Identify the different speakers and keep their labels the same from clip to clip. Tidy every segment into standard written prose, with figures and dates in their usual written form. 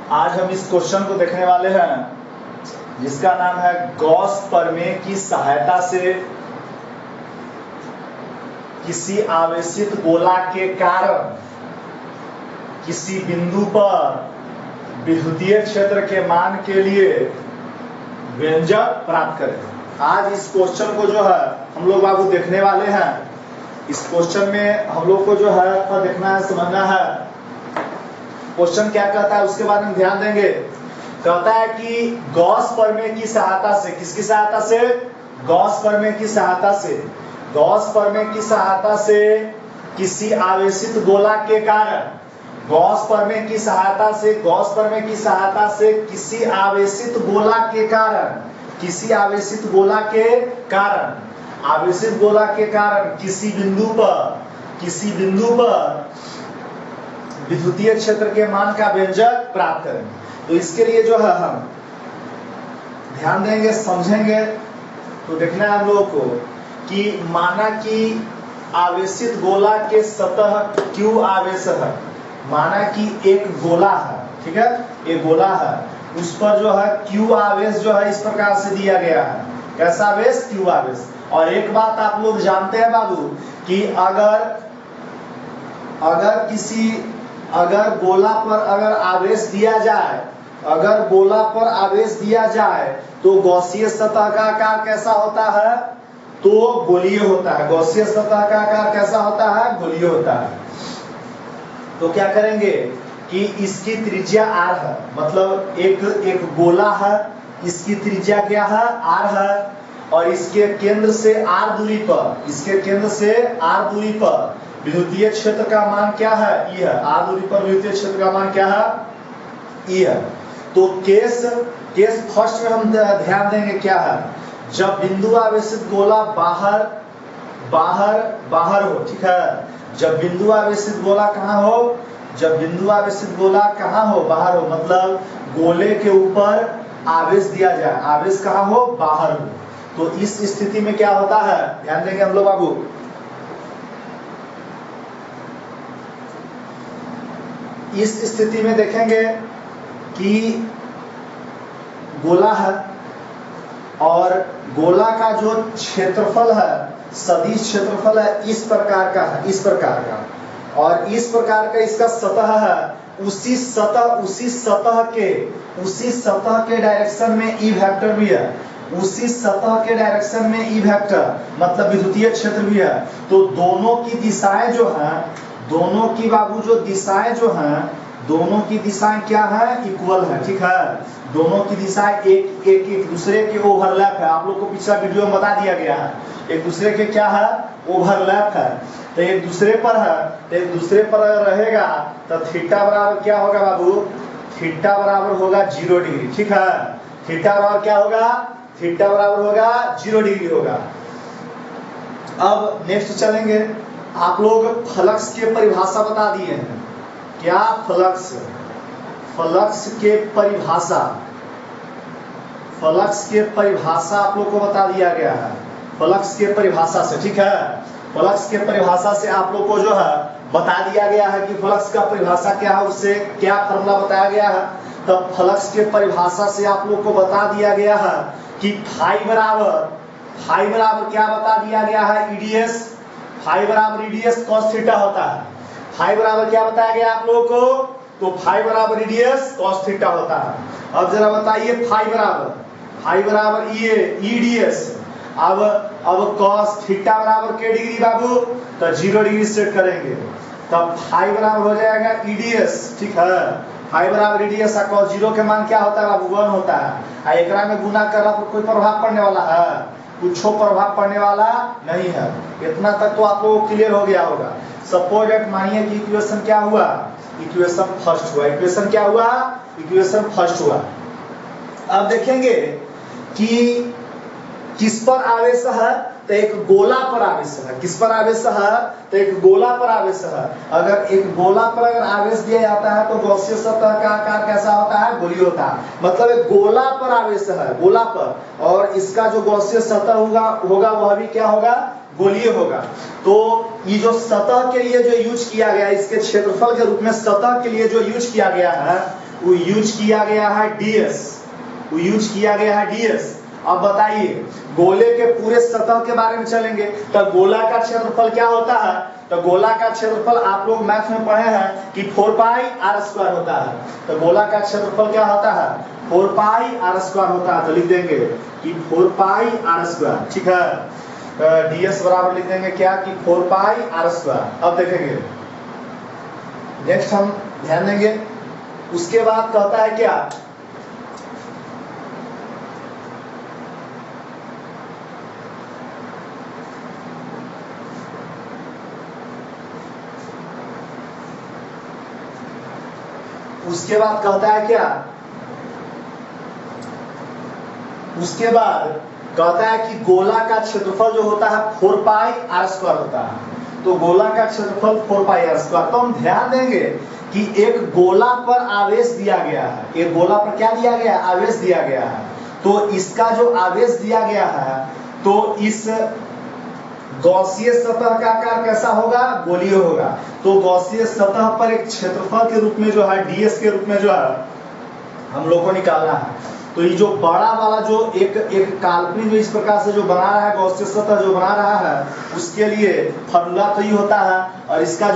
Speaker 1: आज हम इस क्वेश्चन को देखने वाले हैं जिसका नाम है गॉस प्रमेय की सहायता से किसी आवेशित गोला के कारण किसी बिंदु पर विद्युतीय क्षेत्र के मान के लिए व्यंजक प्राप्त करें। आज इस क्वेश्चन को जो है हम लोग बाबू देखने वाले हैं। इस क्वेश्चन में हम लोग को जो है देखना है, समझना है क्वेश्चन क्या कहता है, उसके बारे में ध्यान देंगे। कहता है कि गॉस प्रमेय की सहायता से, किसकी सहायता से? गॉस प्रमेय की सहायता से, गॉस प्रमेय की सहायता से किसी आवेशित गोला के कारण, गॉस प्रमेय की सहायता से, गॉस प्रमेय की सहायता से किसी आवेशित गोला के कारण, किसी आवेशित गोला के कारण, आवेशित गोला के कारण किसी बिंदु पर विद्युतीय क्षेत्र के मान का व्यंजक प्राप्त करें। तो इसके लिए जो है हम ध्यान देंगे, समझेंगे। तो देखना है हम लोगों को कि माना कि आवेशित गोला के सतह Q आवेश है। माना कि एक गोला है, ठीक है, एक गोला है, उस पर जो है Q आवेश जो है इस प्रकार से दिया गया है। कैसा आवेश? Q आवेश। और एक बात आप लोग जानते हैं बाबू कि अगर गोला पर अगर आवेश दिया जाए, अगर गोला पर आवेश दिया जाए तो गॉसीय सतह का आकार कैसा होता है? तो गोलीय होता है। गॉसीय सतह का आकार कैसा होता है? गोलीय होता है। तो क्या करेंगे कि इसकी त्रिज्या r है, मतलब एक गोला है, इसकी त्रिज्या क्या है? r है, और इसके केंद्र से r दूरी पर, इसके केंद्र से r दूरी पर विद्युतीय क्षेत्र का मान क्या है? E है। r दूरी पर विद्युतीय क्षेत्र का मान क्या है? E है। तो केस फर्स्ट में हम ध्यान देंगे क्या है? जब बिंदु आवेशित गोला बाहर हो, ठीक है, जब बिंदु आवेशित गोला कहाँ हो? जब बिंदु आवेशित गोला कहाँ हो? बाहर हो, मतलब गोले के ऊपर आवेश दिया जाए, आवेश कहाँ हो? बाहर हो। तो इस स्थिति में क्या होता है? ध्यान देंगे हम लोग बाबू। इस स्थिति में देखेंगे कि गोला है और गोला का जो क्षेत्रफल है, सदिश क्षेत्रफल है, इस प्रकार का है, इस प्रकार का, और इस प्रकार का इसका सतह है। उसी सतह के डायरेक्शन में ई वेक्टर भी है, उसी सतह के डायरेक्शन में ई वेक्टर मतलब विद्युतीय क्षेत्र भी है। तो दोनों की दिशाएं जो हैं, दोनों की बाबू जो दिशाएं जो हैं, दोनों की दिशाएं क्या है? इक्वल है, ठीक है। दोनों की दिशाएं एक दूसरे के ओवरलैप है। आप लोग को पिछला वीडियो में बता दिया गया है, एक दूसरे के क्या है? ओवरलैप है। तो एक दूसरे पर है, तो एक दूसरे पर रहेगा तो थीटा बराबर क्या होगा बाबू? थीटा बराबर होगा 0 डिग्री, ठीक है। थीटा बराबर क्या होगा? थीटा बराबर होगा 0 डिग्री होगा। अब नेक्स्ट चलेंगे। आप लोग फ्लक्स के परिभाषा बता दिए हैं। क्या? फ्लक्स के परिभाषा, फ्लक्स के परिभाषा आप लोग को बता दिया गया है। फ्लक्स के परिभाषा से, ठीक है, फ्लक्स के परिभाषा से आप लोग को जो है बता दिया गया है कि फ्लक्स का परिभाषा क्या है, उससे क्या फॉर्मूला बताया गया है। तब फ्लक्स के परिभाषा से आप लोग को बता दिया गया है कि फाई बराबर क्या बता दिया गया है? ईडीएस। फाई बराबर ईडीएस कॉस थीटा होता है। फाई बराबर क्या बताया गया आप लोगों को? तो फाई बराबर ईडीएस कॉस थीटा होता है। अब जरा बताइए फाई बराबर ईडीएस। अब कॉस थीटा बराबर के डिग्री बाबू? तो 0 डिग्री सेट करेंगे, तब फाई बराबर हो जाएगा ईडीएस, ठीक है। फाई बराबर ईडीएस और कॉस 0 के मान क्या होता है बाबू? 1 होता है। एकरा में गुना करना पर कोई प्रभाव पड़ने वाला है? कुछ प्रभाव पड़ने वाला नहीं है। इतना तक तो आप लोगों को क्लियर हो गया होगा। सपोज दैट मानिए कि इक्वेशन क्या हुआ? इक्वेशन फर्स्ट हुआ। इक्वेशन क्या हुआ? इक्वेशन फर्स्ट हुआ। अब देखेंगे कि किस पर आवेश है? तो एक गोला पर आवेश है। किस पर आवेश है? तो एक गोला पर आवेश है। अगर एक गोला पर अगर आवेश दिया जाता है तो गॉसीय सतह का आकार कैसा होता है? गोलीय होता है। मतलब एक गोला पर आवेश है, गोला पर, और इसका जो गॉसीय सतह होगा वह भी क्या होगा? गोलीय होगा। तो ये जो सतह के लिए जो यूज किया गया, इसके क्षेत्रफल के रूप में सतह के लिए जो यूज किया गया है वो यूज किया गया है डीएस, वो यूज किया गया है डीएस। अब बताइए गोले के पूरे सतह के बारे में चलेंगे तो गोला का क्षेत्रफल क्या होता है, तो गोला का क्षेत्रफल आप लोग मैथ में पढ़े हैं कि 4 पाई आर स्क्वायर होता है। तो गोला का क्षेत्रफल क्या होता है, 4 पाई आर स्क्वायर होता है। तो लिख देंगे कि 4 पाई आर स्क्वायर, ठीक है। डीएस बराबर लिख देंगे क्या कि 4 पाई आर स्क्वायर। अब देखेंगे नेक्स्ट हम ध्यान देंगे, उसके बाद कहता है क्या, उसके बाद कहता है क्या, उसके बाद कहता है कि गोला का क्षेत्रफल जो होता है 4 पाई आर स्क्वायर होता है। तो गोला का क्षेत्रफल 4 पाई आर स्क्वायर। तो हम ध्यान देंगे कि एक गोला पर आवेश दिया गया है, एक गोला पर क्या दिया गया है, आवेश दिया गया है। तो इसका जो आवेश दिया गया है तो इस गॉसीय सतह का आकार कैसा होगा, गोलीय होगा। तो गॉसीय सतह पर एक क्षेत्रफल के रूप में जो है डीएस के रूप में जो है हम लोग को निकालना है। तो ये जो बड़ा वाला जो एक काल्पनिक जो इस प्रकार से जो बना रहा है गॉसीय सतह जो बना रहा है उसके लिए फॉर्मूला तो ये होता है, और इसका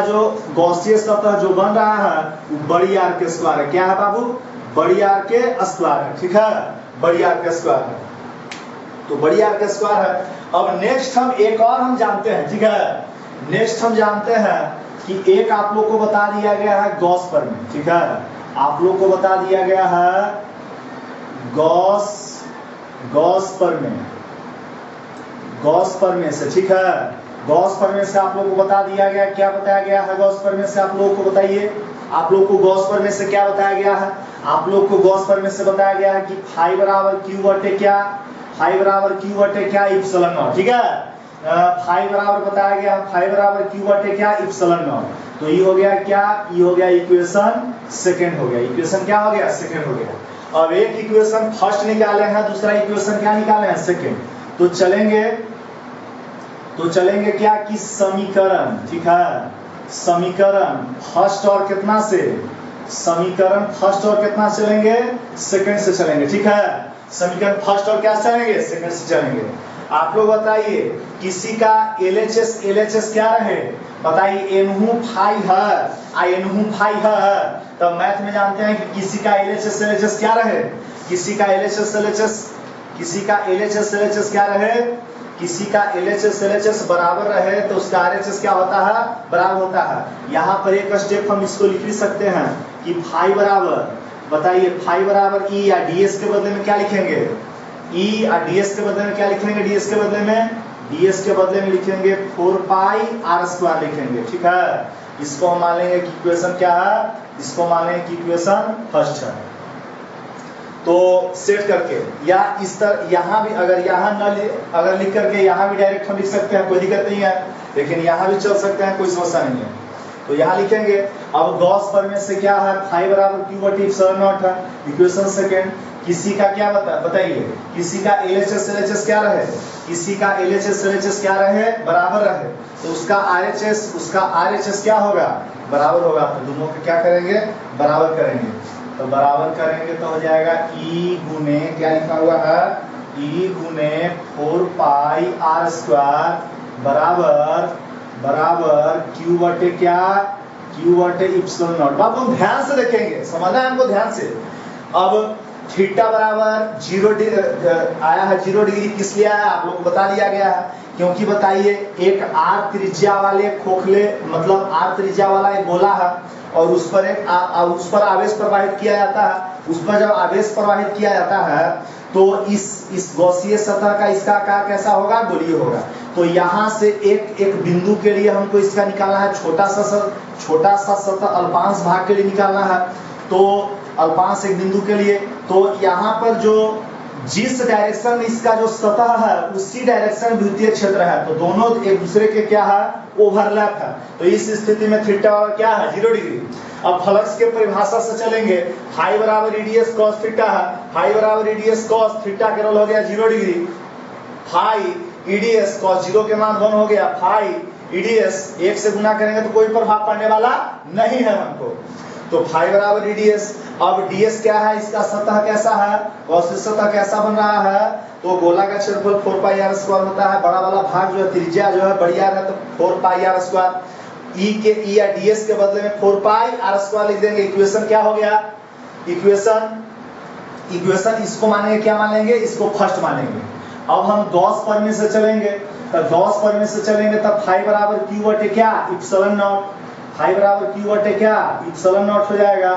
Speaker 1: जो गॉसीय सतह जो बन रहा है वो बड़ी आर के स्क्वायर है। क्या है बाबू, बड़ी आर के स्क्वायर है, ठीक है, बड़ी आर के स्क्वायर है। तो बड़ी आर के स्क्वायर है। अब नेक्स्ट हम एक और हम जानते हैं, ठीक है, नेक्स्ट हम जानते हैं कि एक आप लोग को बता दिया गया है गॉस परमेय, ठीक है, आप लोग को बता दिया गया है गॉस परमेय, गॉस परमेय से, ठीक है, गॉस परमेय से आप लोग को बता दिया गया, क्या बताया गया है गॉस परमेय से, आप लोगों को बताइए, आप लोग को गॉस परमेय से क्या बताया गया है, आप लोग को गॉस परमेय से बताया गया है कि फाई बराबर क्यू बटे क्या, फाई बराबर क्यू बटे क्या इप्सिलॉन नॉट, ठीक है, फाई बराबर बताया गया, फाई बराबर क्यू बटे क्या इप्सिलॉन नॉट। तो ये हो गया क्या, ये हो गया इक्वेशन सेकंड हो गया, इक्वेशन क्या हो गया, सेकंड हो गया। अब एक इक्वेशन फर्स्ट निकाले हैं, दूसरा इक्वेशन क्या निकाले हैं, सेकंड। तो चलेंगे क्या कि समीकरण, ठीक है, समीकरण फर्स्ट और कितना से, समीकरण फर्स्ट और कितना चलेंगे, सेकंड से चलेंगे, ठीक है, समीकरण फर्स्ट और क्या चलेंगे, सेकंड से चलेंगे। आप लोग बताइए किसी का एलएचएस क्या रहे, बताइए एनहू फाई है, एनहू फाई है। तो मैथ में जानते हैं कि किसी का एलएचएस क्या रहे, किसी का एलएचएस क्या रहे, किसी का एलएचएस बराबर रहे तो उसका आरएचएस क्या होता है, बराबर होता है। यहाँ पर एक स्टेप हम इसको लिख भी सकते हैं कि फाई बराबर, बताइए फाई बराबर ई या डीएस के बदले में क्या लिखेंगे, ई या डीएस के बदले में क्या लिखेंगे, डीएस के बदले में लिखेंगे 4 पाई आर स्क्वायर लिखेंगे, ठीक है। इसको हम मान लेंगे कि इक्वेशन क्या है, इसको मान लेंगे कि इक्वेशन फर्स्ट है। तो सेट करके या इस तरह यहाँ भी अगर लिख करके यहाँ भी डायरेक्ट हम लिख सकते हैं, कोई दिक्कत नहीं है, लेकिन यहाँ भी चल सकते हैं, कोई समस्या नहीं है। तो यहाँ लिखेंगे। अब गॉस परमेय से क्या है, फाई बराबर क्यू बटे इप्सिलॉन नॉट है, इक्वेशन सेकंड। किसी का क्या बताइए, किसी का एलएचएस क्या रहे, किसी का एलएचएस क्या रहे, बराबर रहे, तो उसका आरएचएस क्या होगा, बराबर होगा। तो दोनों को क्या करेंगे, बराबर करेंगे। तो बराबर करेंगे तो हो जाएगा ई गुने क्या लिखा हुआ है, ई गुने 4 पाई आर स्क्वायर बराबर क्यू बटे क्या, क्यू बटे इप्सिलॉन नॉट। अब हम ध्यान से देखेंगे, समझना है हमको ध्यान से। अब थीटा बराबर 0 आया है, 0 डिग्री किस लिए आया आप लोग को बता दिया गया है, क्योंकि बताइए एक आर त्रिज्या वाले खोखले मतलब आर त्रिज्या वाला एक गोला है और उस पर आवेश प्रवाहित किया जाता है। उस पर जब आवेश प्रवाहित किया जाता है तो इस गॉसीय सतह का इसका आकार कैसा होगा, गोलीय होगा। तो यहाँ से एक बिंदु के लिए हमको इसका निकालना है, छोटा सा सतह अल्पांश भाग के लिए निकालना है। तो अल्पांश एक बिंदु के लिए, तो यहाँ पर जो जिस डायरेक्शन में इसका जो सतह है उसी डायरेक्शन द्वितीय क्षेत्र है, तो दोनों एक दूसरे के क्या है, ओवरलैप है। तो इस स्थिति में थीटा क्या है, 0 डिग्री। अब फ्लक्स के परिभाषा से चलेंगे, फाई बराबर ईडीएस कॉस थीटा है, फाई बराबर ईडीएस कॉस थीटा के रोल हो गया 0 डिग्री, फाई ईडीएस कॉस 0 के मान 1 हो गया, फाई ईडीएस 1 से गुना करेंगे तो कोई प्रभाव पड़ने वाला नहीं है हमको। तो फाई बराबर ईडीएस। अब डीएस क्या है, इसका सतह कैसा है, गॉसियन सतह कैसा बन रहा है, तो गोला का क्षेत्रफल 4 पाई आर स्क्वायर होता है, बड़ा वाला भाग जो है त्रिज्या जो है बड़ी आर है तो 4 पाई आर स्क्वायर। ई के ई या डीएस के बदले में 4 पाई आर स्क्वायर लिख देंगे। इक्वेशन क्या हो गया, इक्वेशन इसको मानेंगे, क्या मानेंगे, इसको फर्स्ट मानेंगे। अब हम गॉस फॉर्मूले से चलेंगे, तो गॉस फॉर्मूले से चलेंगे तब फाई बराबर क्यू बटे क्या, इप्सिलॉन नॉट। फाई बराबर क्यू बटे क्या, इप्सिलॉन नॉट हो जाएगा।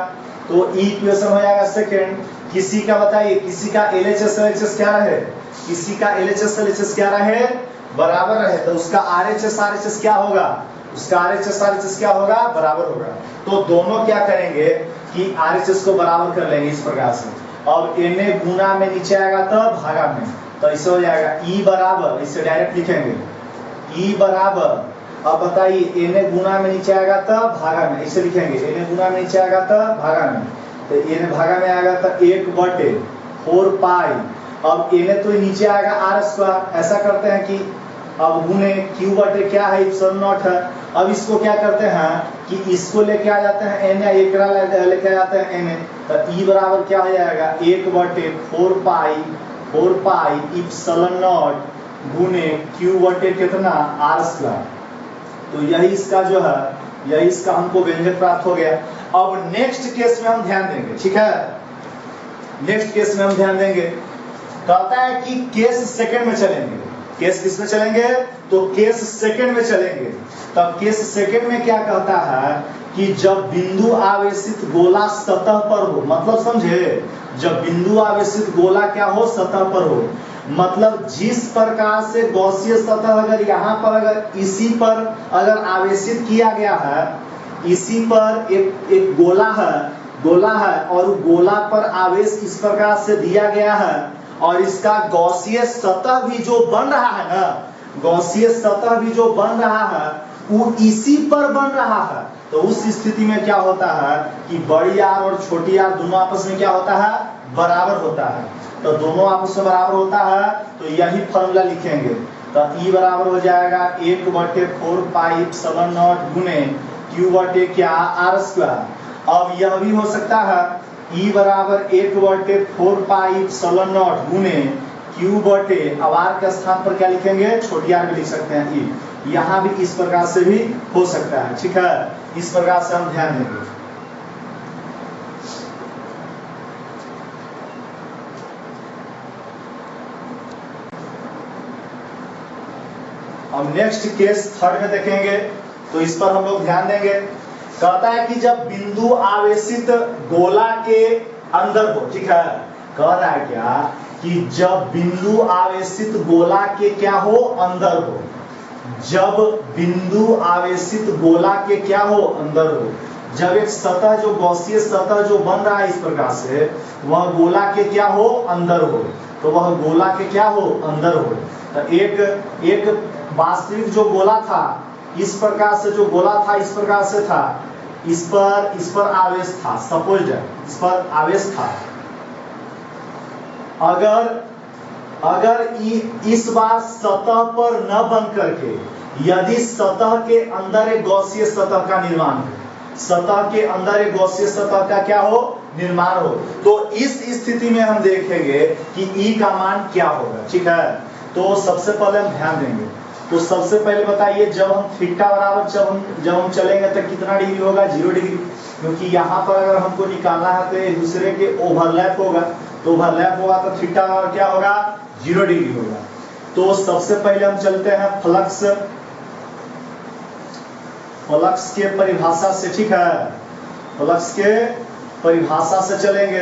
Speaker 1: तो ई इक्वेशन हो जाएगा सेकंड। किसी का बताइए, किसी का एलएचएस एलएचएस क्या रहे, किसी का एलएचएस एलएचएस क्या रहे, बराबर रहे, तो उसका आरएचएस आरएचएस क्या होगा, उसका आरएचएस आरएचएस क्या होगा, बराबर होगा। तो दोनों क्या करेंगे कि आरएचएस को बराबर कर लेंगे इस प्रकार से। अब Na गुना में नीचे आएगा तब भागा में, तो ऐसे हो जाएगा ई बराबर, इसे डायरेक्ट लिखेंगे ई बराबर। अब बताइए Na गुना में नीचे आएगा तब भागा में, ऐसे लिखेंगे Na गुना में नीचे आएगा तब भागा में, तो Na भागा में आएगा तो 1/4 पाई। अब Na तो नीचे आएगा आर स्क्वायर, ऐसा करते हैं कि अब गुने क्यू बटे क्या है, इप्सिलॉन नॉट है। अब इसको क्या करते हैं कि इसको लेके आ जाते हैं Na, एकरा लेके आ जाते हैं Na, तो ई बराबर क्या हो जाएगा 1/4 पाई इप्सिलॉन नॉट गुने क्यू बटे कितना आर स्क्वायर। तो यही इसका जो है, यही इसका हमको व्यंजक प्राप्त हो गया। अब नेक्स्ट केस में हम ध्यान देंगे, ठीक है, नेक्स्ट केस में हम ध्यान देंगे। कहता है कि केस सेकंड में चलेंगे। केस किस में चलेंगे, तो केस सेकंड में चलेंगे। तब केस सेकंड में क्या कहता है कि जब बिंदु आवेशित गोला सतह पर हो, मतलब समझे, जब बिंदु आवेशित गोला क्या हो, सतह पर हो, मतलब जिस प्रकार से गॉसीय सतह अगर यहाँ पर अगर इसी पर अगर आवेशित किया गया है, इसी पर एक गोला है और गोला पर आवेश इस प्रकार से दिया गया है और इसका गॉसीय सतह भी जो बन रहा है ना, गॉसीय सतह भी जो बन रहा है वो इसी पर बन रहा है। तो उस स्थिति में क्या होता है कि बड़ी आर और छोटी आर दोनों आपस में क्या होता है, बराबर होता है। तो दोनों आपस में बराबर होता है, तो यही फॉर्मूला लिखेंगे। तो ई बराबर हो जाएगा 1/4 पाई इप्सिलॉन नॉट गुने क्यू बटे क्या आर स्क्वायर। अब यह भी हो सकता है ई बराबर 1/4 पाई इप्सिलॉन नॉट गुने क्यू बटे, अब आर के स्थान पर क्या लिखेंगे, छोटी आर भी लिख सकते हैं ई, यहाँ भी इस प्रकार से भी हो सकता है, ठीक है, इस प्रकार से हम ध्यान देंगे। अब नेक्स्ट केस थर्ड में देखेंगे, तो इस पर हम लोग ध्यान देंगे। कहता है कि जब बिंदु आवेशित गोला के अंदर हो, ठीक है, कह रहा है क्या कि जब बिंदु आवेशित गोला के क्या हो, अंदर हो, जब बिंदु आवेशित गोला के क्या हो, अंदर हो, जब एक सतह जो गॉसीय सतह जो बन रहा है इस प्रकार से, वह गोला के क्या हो, अंदर हो, तो वह गोला के क्या हो, अंदर हो। तो एक वास्तविक जो गोला था, इस प्रकार से जो गोला था इस प्रकार से था, इस पर आवेश था, सपोज इस पर आवेश था। अगर इस बार सतह पर न बन करके यदि सतह के अंदर एक गॉसीय सतह का निर्माण हो, सतह के अंदर एक गॉसीय सतह का क्या हो, निर्माण हो, तो इस स्थिति में हम देखेंगे कि ई का मान क्या होगा, ठीक है। तो सबसे पहले हम ध्यान देंगे, तो सबसे पहले बताइए जब हम थीटा बराबर जब हम चलेंगे तो कितना डिग्री होगा, 0 डिग्री, क्योंकि यहाँ पर अगर हमको निकालना है तो एक दूसरे के ओवरलैप होगा, तो ओवरलैप होगा तो थीटा बराबर क्या होगा, 0 डिग्री होगा। तो सबसे पहले हम चलते हैं फ्लक्स के परिभाषा से, ठीक है, फ्लक्स के परिभाषा से चलेंगे,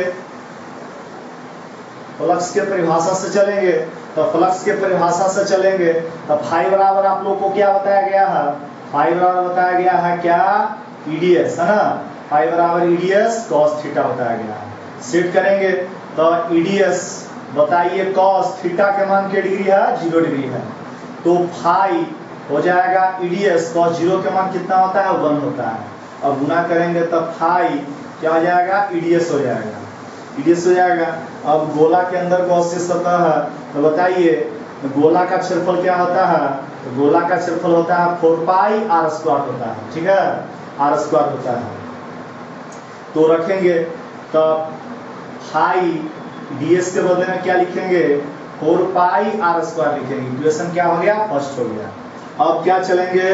Speaker 1: फ्लक्स के परिभाषा से चलेंगे। तो फ्लक्स के परिभाषा से चलेंगे तो फाई बराबर आप लोग को क्या बताया गया है, फाई बराबर बताया गया है क्या, ईडीएस, है ना, फाई बराबर ईडीएस कॉस थीटा बताया गया है। सेट करेंगे तो ईडीएस बताइए कॉस थीटा के मान के डिग्री है, 0 डिग्री है, तो फाई हो जाएगा ईडीएस कॉस 0 के मान कितना होता है, 1 होता है। अब गुना करेंगे तो फाई क्या हो जाएगा, ईडीएस हो जाएगा, ईडीएस हो जाएगा। अब गोला के अंदर गॉसीय सतह है, तो बताइए गोला का क्षेत्रफल क्या होता है, तो गोला का क्षेत्रफल होता है 4 पाई आर स्क्वायर होता है, ठीक है, आर स्क्वायर होता है। तो रखेंगे तब हाई ds के बदले में क्या लिखेंगे 4 पाई आर स्क्वायर लिखेंगे। इक्वेशन क्या हो गया, फर्स्ट हो गया। अब क्या चलेंगे,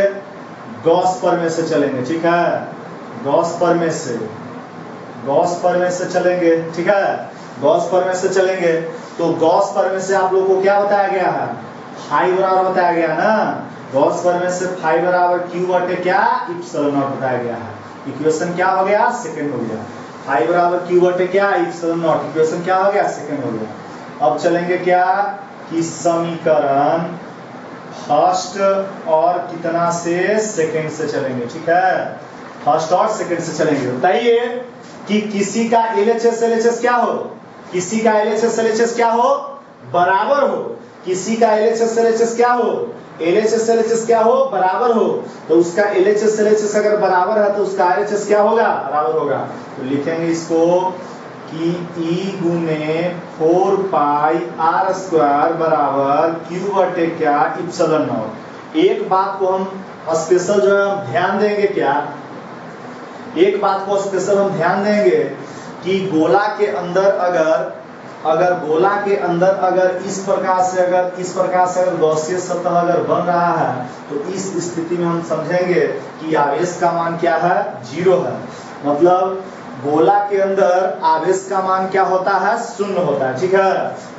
Speaker 1: गॉस प्रमेय से चलेंगे, ठीक है, गॉस प्रमेय से चलेंगे, ठीक है, गॉस प्रमेय से चलेंगे। तो गॉस प्रमेय से आप लोगों को क्या बताया गया है, फाई बराबर बताया गया ना, गॉस प्रमेय से फाई बराबर क्यू बटे क्या इप्सिलॉन नॉट बताया गया है। इक्वेशन क्या हो गया, सेकंड हो गया। फाई बराबर क्यू बटे क्या इप्सिलॉन नॉट, इक्वेशन क्या हो गया, सेकंड हो गया। अब चलेंगे क्या कि समीकरण फर्स्ट और कितना से, सेकंड से चलेंगे, ठीक है, फर्स्ट और सेकंड से चलेंगे। बताइए कि किसी का LHS LHS क्या हो, किसी का LHS LHS क्या हो, बराबर हो, किसी का LHS LHS क्या हो, LHS LHS क्या हो, बराबर हो। तो उसका LHS LHS अगर बराबर है तो उसका RHS क्या होगा, बराबर होगा। तो लिखेंगे इसको कि E गुने 4 पाई आर स्क्वायर बराबर क्यू बटे क्या इप्सिलॉन नॉट। एक बात को हम स्पेशल जो है हम ध्यान देंगे, क्या एक बात को स्पेशल हम ध्यान देंगे कि गोला के अंदर अगर गोला के अंदर अगर इस प्रकार से अगर गॉसियन सतह अगर बन रहा है तो इस स्थिति में हम समझेंगे कि आवेश का मान क्या है, 0 है। मतलब गोला के अंदर आवेश का मान क्या होता है, 0 होता है, ठीक है।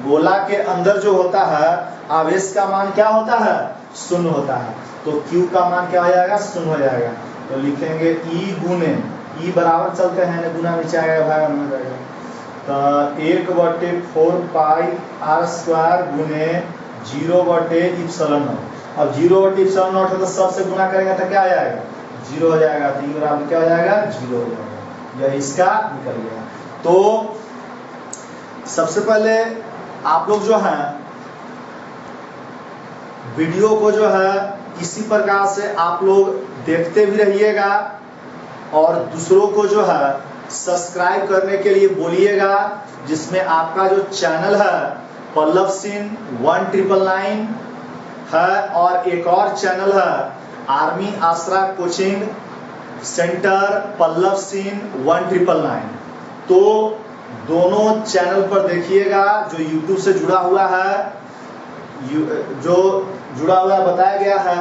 Speaker 1: गोला के अंदर जो होता है आवेश का मान क्या होता है, 0 होता है। तो Q का मान क्या हो जाएगा, 0 हो जाएगा। तो लिखेंगे E गुने, E बराबर चलते हैं, गुना नीचे आएगा, भाग में जाएगा। तो 1/4 पाई आर स्क्वायर गुने 0/ε नॉट। अब 0/ε नॉट है तो सबसे गुना करेंगे तो क्या आ जाएगा, 0 हो जाएगा। तो E बराबर क्या हो जाएगा, 0 हो जाएगा। यह इसका निकल गया। तो सबसे पहले आप लोग जो है वीडियो को जो है इसी प्रकार से आप लोग देखते भी रहिएगा और दूसरों को जो है सब्सक्राइब करने के लिए बोलिएगा, जिसमें आपका जो चैनल है पल्लव सिंह 1999 है और एक और चैनल है आर्मी आसरा कोचिंग सेंटर पल्लव सिंह 1999। तो दोनों चैनल पर देखिएगा, जो YouTube से जुड़ा हुआ है, जो जुड़ा हुआ बताया गया है।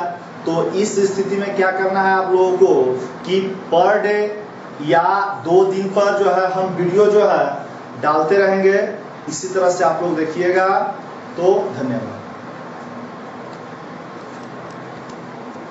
Speaker 1: तो इस स्थिति में क्या करना है आप लोगों को कि पर डे या 2 दिन पर जो है हम वीडियो जो है डालते रहेंगे, इसी तरह से आप लोग देखिएगा। तो धन्यवाद।